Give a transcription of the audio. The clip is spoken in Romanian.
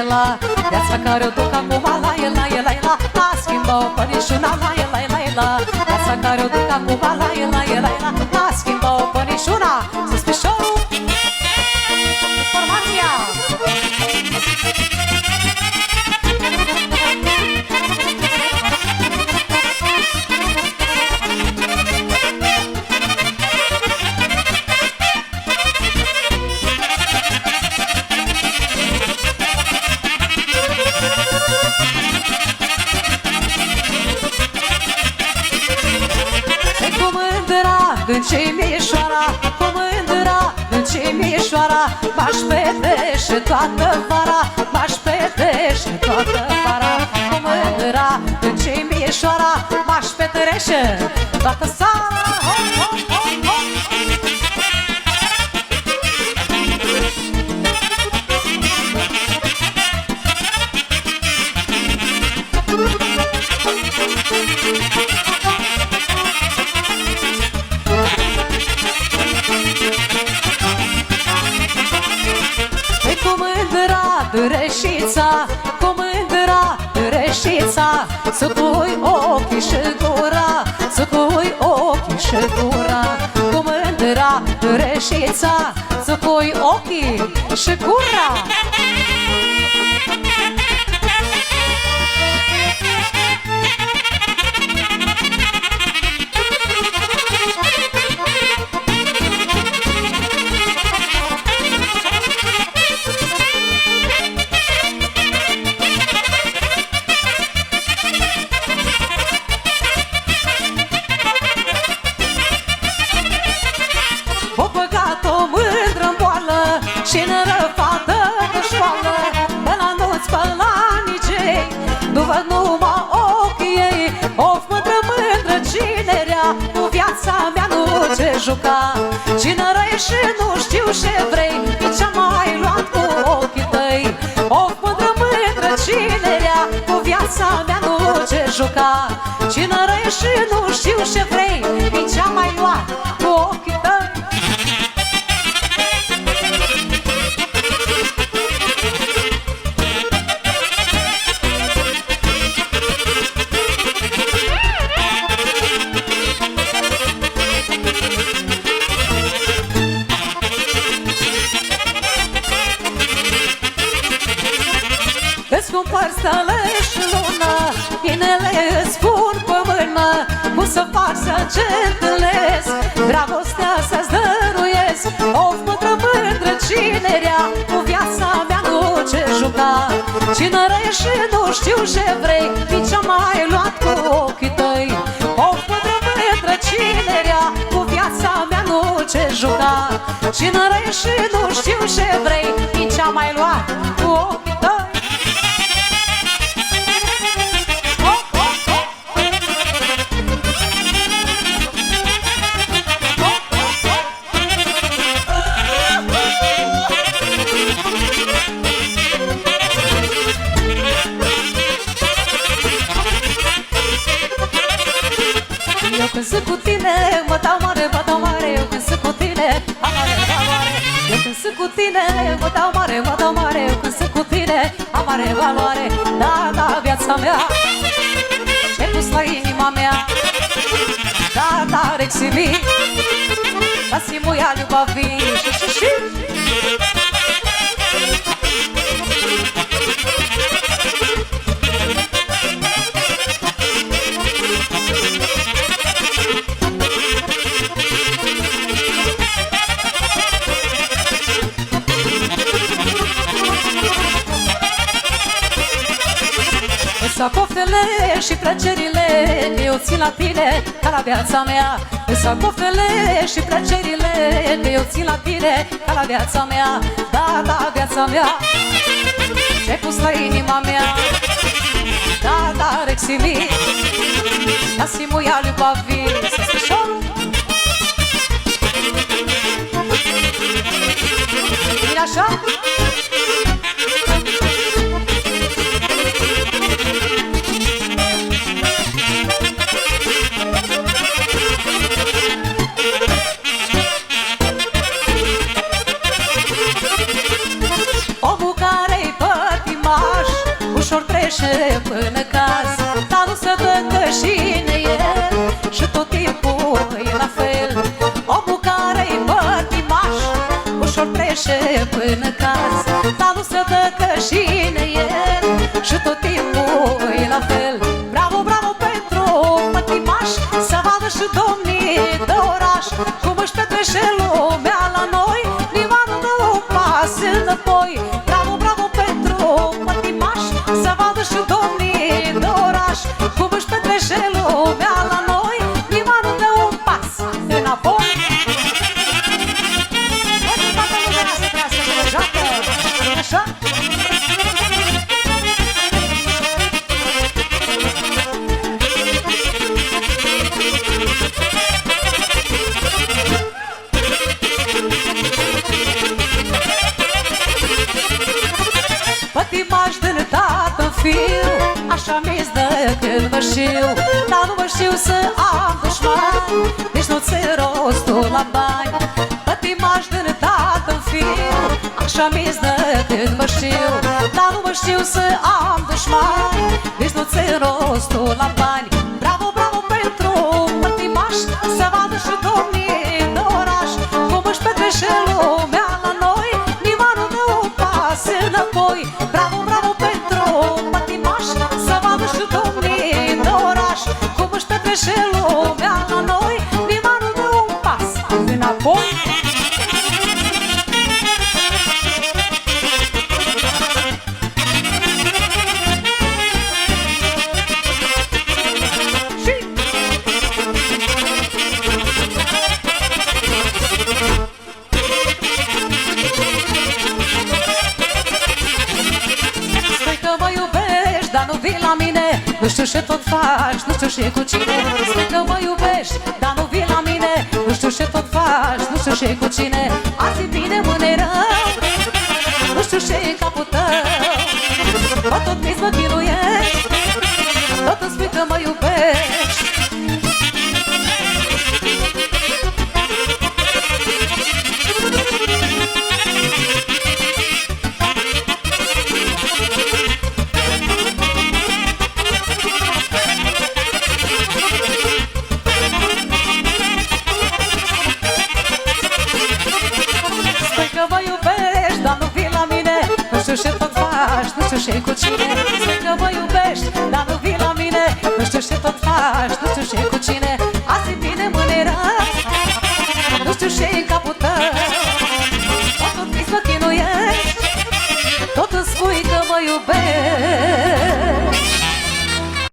la viața care o duc acum la el, la el, la el, la schimbă-o pănișuna la el, la el, la el, la viața care o duc acum la el, la el, la el, la schimbă-o pănișuna. Sus pișorul Formația în ce mișoara, cu mândra, în ce mișoara, m-aș pedește toată vara, m-aș pedește toată vara, cu mândra, în ce mișoara, m-aș pedește toată seara. Reșița, cu mândra reșița, să pui ochii și gura, să pui ochii și gura, cu mândra reșița, să pui ochii și gura. Și în răfată de școală, pe la nuți, pe la nicei, nu văd numai ochii ei. Of, mândră, mândră, cinerea, cu viața mea nu ce juca. Cineră e și nu știu ce vrei, ce-am mai luat cu ochii tăi. Of, mândră, mândră, cinerea, cu viața mea nu ce juca. Cineră e și nu știu ce vrei, ce-am mai luat cu ochii tăi. Îți cumpăr stele și lună, inele îți pun pe mână, cum să fac să-ți întâlnesc, dragostea să-ți dăruiesc. Of, mândră, mândră, cinerea, cu viața mea nu ce juca. Cineră și nu știu ce vrei, nici-am mai luat cu ochii tăi. Of, mândră, mândră, cinerea, cu viața mea nu ce juca. Cineră și nu știu ce vrei, nici-am mai luat cu ochii tăi. Eu când sunt cu tine, mă dau mare, mă dau mare. Eu când sunt cu tine, amare, valoare. Eu când sunt cu tine, mă dau mare, mă dau mare. Eu când sunt cu tine, amare, valoare. Da, da, viața mea, ce-ai pus la inima mea. Da, da, Reximi, dați-mi moia ljubavi. Și să cofele și plăcerile, că eu țin la tine ca la viața mea. Să cofele și plăcerile, că eu țin la tine ca la viața mea. Da, da, viața mea, ce-ai pus la inima mea. Da, da, Reximi, dați-mi moia ljubavi. Să scrișorul vine așa. Omul care-i pătimat tot timpul e la fel. Bravo, bravo pentru pătimaș, să vadă și domnii de oraș cum își petrece lumea la noi, nimeni nu dă un pas înapoi. Bravo, bravo pentru pătimaș, să vadă și domnii de oraș cum își petrece lumea la noi, nimeni nu dă un pas înapoi. Toată lumea să trească și le joacă, așa? Pătimaș din tată-n fiu, așa mi-ți dă când mă știu, dar nu mă știu să am dușman, nici nu ți rostul la bani. Pătimaș din tată-n fiu, așa mi-ți dă când mă știu, dar nu mă știu să am dușman, nici nu ți rostul la bani. Bravo, bravo pentru pătimaș, să vadă și domnii de oraș cum își petrece lumea la noi, nimeni nu dă un pas înapoi. Bravo, bravo pentru pătimaș, să vadă și domnii de oraș cum își petrece lumea la noi, nimeni nu dă un pas înapoi. Nu știu ce tot faci, nu știu ce cu cine. Spui că mă iubești, dar nu vii la mine. Nu știu ce tot faci, nu știu ce cu cine. Azi e bine, mâine e rău, nu știu ce e capul tău. Mă tot minți, mă chinuiești, tot îmi spui că mă iubești. Nu știu ce tot faci, nu știu ce cu cine. Spui că mă iubești, dar nu vii la mine. Nu știu ce tot faci, nu știu ce cu cine.